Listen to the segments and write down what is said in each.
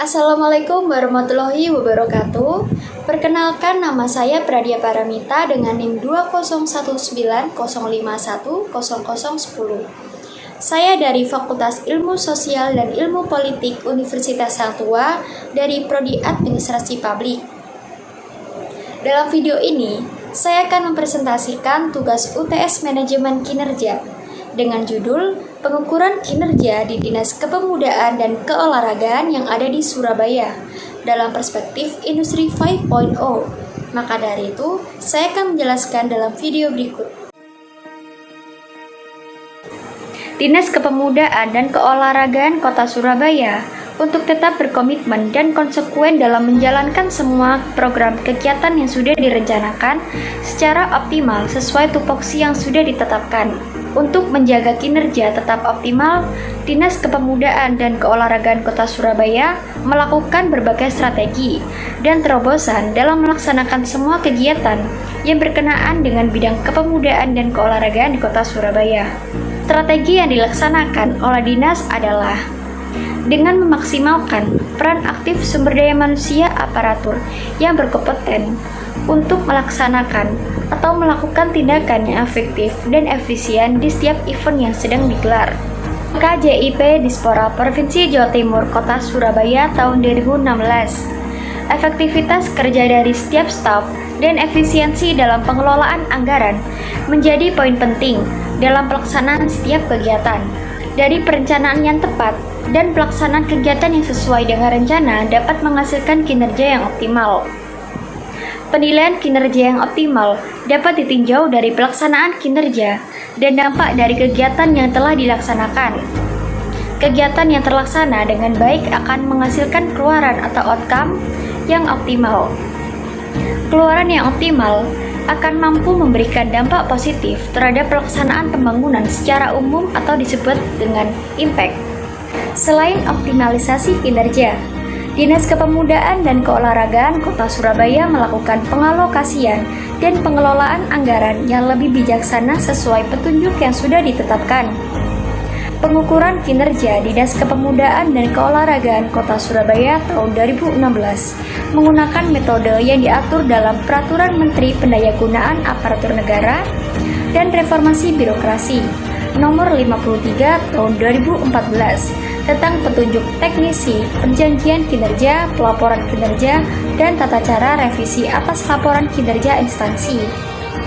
Assalamualaikum warahmatullahi wabarakatuh. Perkenalkan, nama saya Pradia Paramita dengan NIM 20190510010. Saya dari Fakultas Ilmu Sosial dan Ilmu Politik Universitas Sang Tua dari Prodi Administrasi Publik. Dalam video ini, saya akan mempresentasikan tugas UTS Manajemen Kinerja dengan judul Pengukuran Kinerja di Dinas Kepemudaan dan Keolahragaan yang ada di Surabaya dalam perspektif Industri 5.0. Maka dari itu, saya akan menjelaskan dalam video berikut. Dinas Kepemudaan dan Keolahragaan Kota Surabaya untuk tetap berkomitmen dan konsekuen dalam menjalankan semua program kegiatan yang sudah direncanakan secara optimal sesuai tupoksi yang sudah ditetapkan. Untuk menjaga kinerja tetap optimal, Dinas Kepemudaan dan Keolahragaan Kota Surabaya melakukan berbagai strategi dan terobosan dalam melaksanakan semua kegiatan yang berkenaan dengan bidang kepemudaan dan keolahragaan di Kota Surabaya. Strategi yang dilaksanakan oleh dinas adalah dengan memaksimalkan peran aktif sumber daya manusia aparatur yang berkompeten untuk melaksanakan atau melakukan tindakan yang efektif dan efisien di setiap event yang sedang digelar. KJIP Dispora Provinsi Jawa Timur Kota Surabaya tahun 2016. Efektivitas kerja dari setiap staf dan efisiensi dalam pengelolaan anggaran menjadi poin penting dalam pelaksanaan setiap kegiatan. Dari perencanaan yang tepat dan pelaksanaan kegiatan yang sesuai dengan rencana dapat menghasilkan kinerja yang optimal. Penilaian kinerja yang optimal dapat ditinjau dari pelaksanaan kinerja dan dampak dari kegiatan yang telah dilaksanakan. Kegiatan yang terlaksana dengan baik akan menghasilkan keluaran atau outcome yang optimal. Keluaran yang optimal akan mampu memberikan dampak positif terhadap pelaksanaan pembangunan secara umum atau disebut dengan impact. Selain optimalisasi kinerja, Dinas Kepemudaan dan Keolahragaan Kota Surabaya melakukan pengalokasian dan pengelolaan anggaran yang lebih bijaksana sesuai petunjuk yang sudah ditetapkan. Pengukuran kinerja Dinas Kepemudaan dan Keolahragaan Kota Surabaya tahun 2016 menggunakan metode yang diatur dalam Peraturan Menteri Pendayagunaan Aparatur Negara dan Reformasi Birokrasi Nomor 53 Tahun 2014 tentang petunjuk teknisi, perjanjian kinerja, pelaporan kinerja, dan tata cara revisi atas laporan kinerja instansi.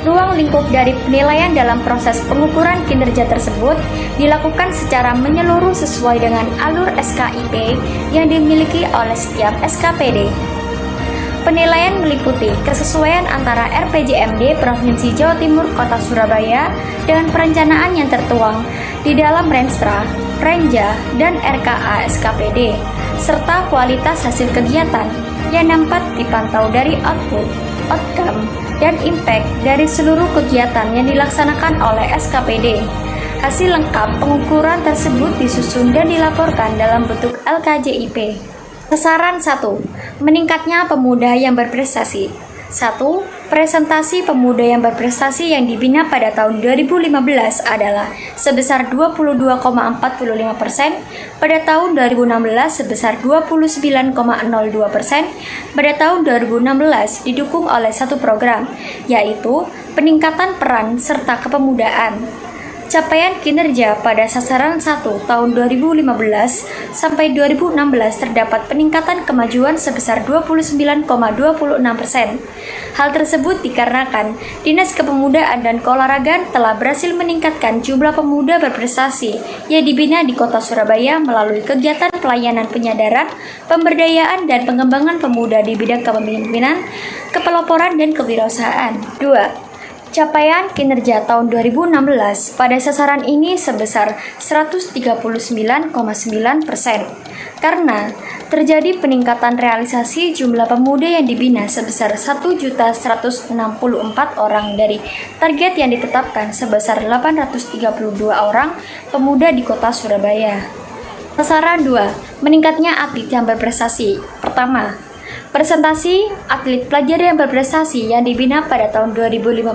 Ruang lingkup dari penilaian dalam proses pengukuran kinerja tersebut dilakukan secara menyeluruh sesuai dengan alur SKIP yang dimiliki oleh setiap SKPD. Penilaian meliputi kesesuaian antara RPJMD Provinsi Jawa Timur Kota Surabaya dengan perencanaan yang tertuang di dalam Renstra, Renja, dan RKA SKPD, serta kualitas hasil kegiatan yang dapat dipantau dari output, outcome, dan impact dari seluruh kegiatan yang dilaksanakan oleh SKPD. Hasil lengkap pengukuran tersebut disusun dan dilaporkan dalam bentuk LKJIP. Sasaran 1. Meningkatnya pemuda yang berprestasi. 1. Presentasi pemuda yang berprestasi yang dibina pada tahun 2015 adalah sebesar 22,45%, pada tahun 2016 sebesar 29,02%, pada tahun 2016 didukung oleh satu program, yaitu peningkatan peran serta kepemudaan. Capaian kinerja pada sasaran 1 tahun 2015 sampai 2016 terdapat peningkatan kemajuan sebesar 29,26%. Hal tersebut dikarenakan Dinas Kepemudaan dan Keolahragaan telah berhasil meningkatkan jumlah pemuda berprestasi yang dibina di Kota Surabaya melalui kegiatan pelayanan penyadaran, pemberdayaan, dan pengembangan pemuda di bidang kepemimpinan, kepelaporan, dan kewirausahaan. 2. Capaian kinerja tahun 2016 pada sasaran ini sebesar 139,9%, karena terjadi peningkatan realisasi jumlah pemuda yang dibina sebesar 1.164 orang dari target yang ditetapkan sebesar 832 orang pemuda di Kota Surabaya. Sasaran 2. Meningkatnya atlet yang berprestasi. Pertama, presentasi atlet pelajar yang berprestasi yang dibina pada tahun 2015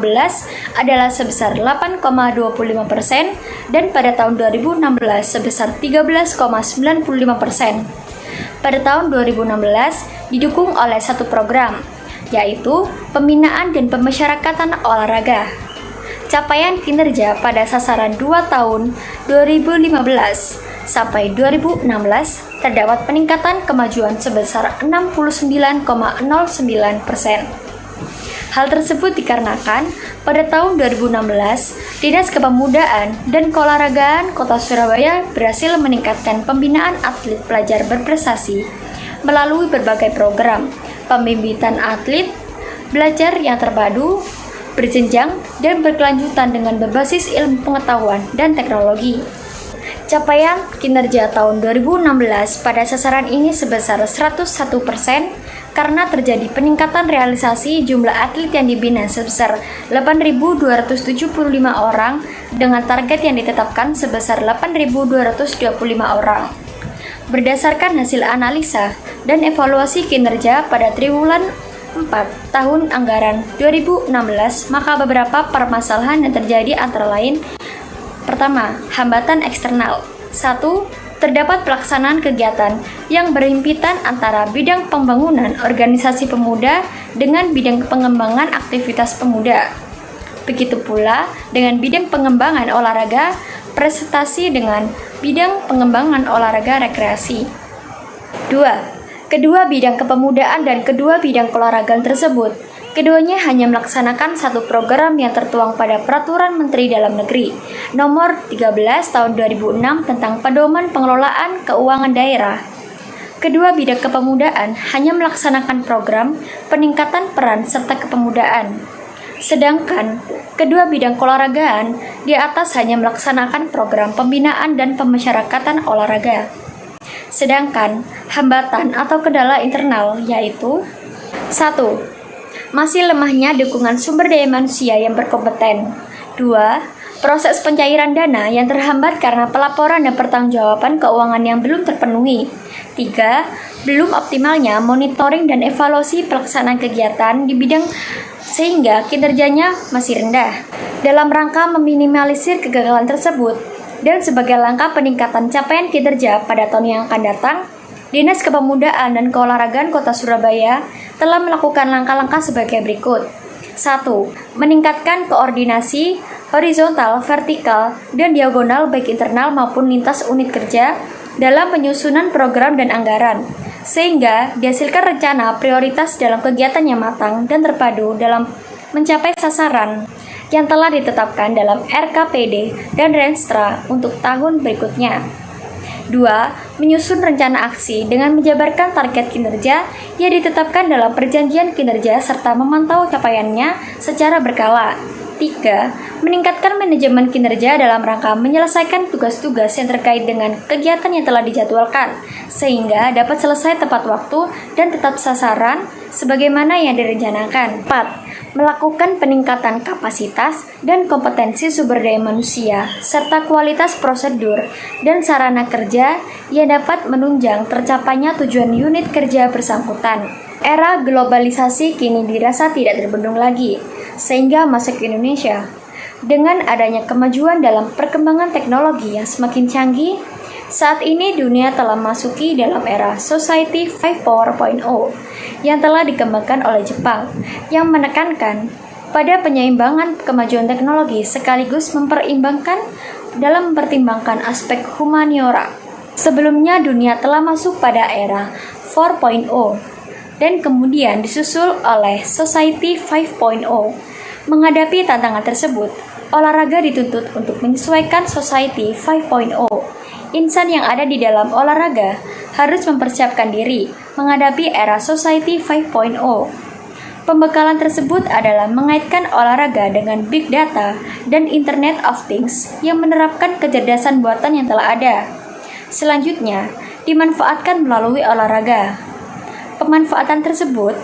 adalah sebesar 8,25% dan pada tahun 2016 sebesar 13,95%. pada tahun 2016 didukung oleh satu program, yaitu Pembinaan dan Pemasyarakatan Olahraga. Capaian kinerja pada sasaran 2 tahun 2015 sampai 2016 terdapat peningkatan kemajuan sebesar 69,09%. Hal tersebut dikarenakan pada tahun 2016, Dinas Kepemudaan dan Keolahragaan Kota Surabaya berhasil meningkatkan pembinaan atlet pelajar berprestasi melalui berbagai program pembibitan atlet, belajar yang terpadu, berjenjang, dan berkelanjutan dengan berbasis ilmu pengetahuan dan teknologi. Capaian kinerja tahun 2016 pada sasaran ini sebesar 101% karena terjadi peningkatan realisasi jumlah atlet yang dibina sebesar 8.275 orang dengan target yang ditetapkan sebesar 8.225 orang. Berdasarkan hasil analisa dan evaluasi kinerja pada triwulan 4 tahun anggaran 2016, maka beberapa permasalahan yang terjadi antara lain: pertama, hambatan eksternal. 1. Terdapat pelaksanaan kegiatan yang berhimpitan antara bidang pembangunan organisasi pemuda dengan bidang pengembangan aktivitas pemuda. Begitu pula dengan bidang pengembangan olahraga prestasi dengan bidang pengembangan olahraga rekreasi. 2. Kedua bidang kepemudaan dan kedua bidang keolahragaan tersebut, keduanya hanya melaksanakan satu program yang tertuang pada Peraturan Menteri Dalam Negeri Nomor 13 Tahun 2006 tentang Pedoman Pengelolaan Keuangan Daerah. Kedua bidang kepemudaan hanya melaksanakan program peningkatan peran serta kepemudaan, sedangkan kedua bidang keolahragaan di atas hanya melaksanakan program pembinaan dan pemasyarakatan olahraga. Sedangkan hambatan atau kendala internal yaitu: 1. Masih lemahnya dukungan sumber daya manusia yang berkompeten. 2. Proses pencairan dana yang terhambat karena pelaporan dan pertanggungjawaban keuangan yang belum terpenuhi. 3. Belum optimalnya monitoring dan evaluasi pelaksanaan kegiatan di bidang sehingga kinerjanya masih rendah. Dalam rangka meminimalisir kegagalan tersebut dan sebagai langkah peningkatan capaian kinerja pada tahun yang akan datang, Dinas Kepemudaan dan Keolahragaan Kota Surabaya telah melakukan langkah-langkah sebagai berikut. 1. Meningkatkan koordinasi horizontal, vertikal, dan diagonal baik internal maupun lintas unit kerja dalam penyusunan program dan anggaran, sehingga dihasilkan rencana prioritas dalam kegiatan yang matang dan terpadu dalam mencapai sasaran yang telah ditetapkan dalam RKPD dan Renstra untuk tahun berikutnya. 2. Menyusun rencana aksi dengan menjabarkan target kinerja yang ditetapkan dalam perjanjian kinerja serta memantau capaiannya secara berkala. 3. Meningkatkan manajemen kinerja dalam rangka menyelesaikan tugas-tugas yang terkait dengan kegiatan yang telah dijadwalkan, sehingga dapat selesai tepat waktu dan tetap sasaran sebagaimana yang direncanakan. 4. Melakukan peningkatan kapasitas dan kompetensi sumber daya manusia, serta kualitas prosedur dan sarana kerja yang dapat menunjang tercapainya tujuan unit kerja bersangkutan. Era globalisasi kini dirasa tidak terbendung lagi, sehingga masuk ke Indonesia. Dengan adanya kemajuan dalam perkembangan teknologi yang semakin canggih, saat ini dunia telah masuki dalam era Society 5.0 yang telah dikembangkan oleh Jepang, yang menekankan pada penyeimbangan kemajuan teknologi sekaligus dalam mempertimbangkan aspek humaniora. Sebelumnya dunia telah masuk pada era 4.0 dan kemudian disusul oleh Society 5.0. Menghadapi tantangan tersebut, olahraga dituntut untuk menyesuaikan Society 5.0. Insan yang ada di dalam olahraga harus mempersiapkan diri menghadapi era Society 5.0. Pembekalan tersebut adalah mengaitkan olahraga dengan big data dan Internet of Things yang menerapkan kecerdasan buatan yang telah ada. Selanjutnya, dimanfaatkan melalui olahraga. Pemanfaatan tersebut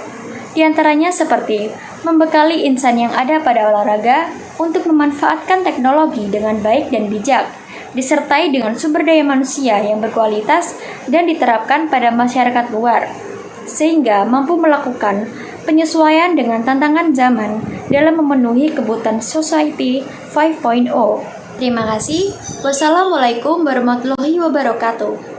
diantaranya seperti membekali insan yang ada pada olahraga untuk memanfaatkan teknologi dengan baik dan bijak, disertai dengan sumber daya manusia yang berkualitas dan diterapkan pada masyarakat luar, sehingga mampu melakukan penyesuaian dengan tantangan zaman dalam memenuhi kebutuhan Society 5.0. Terima kasih. Wassalamualaikum warahmatullahi wabarakatuh.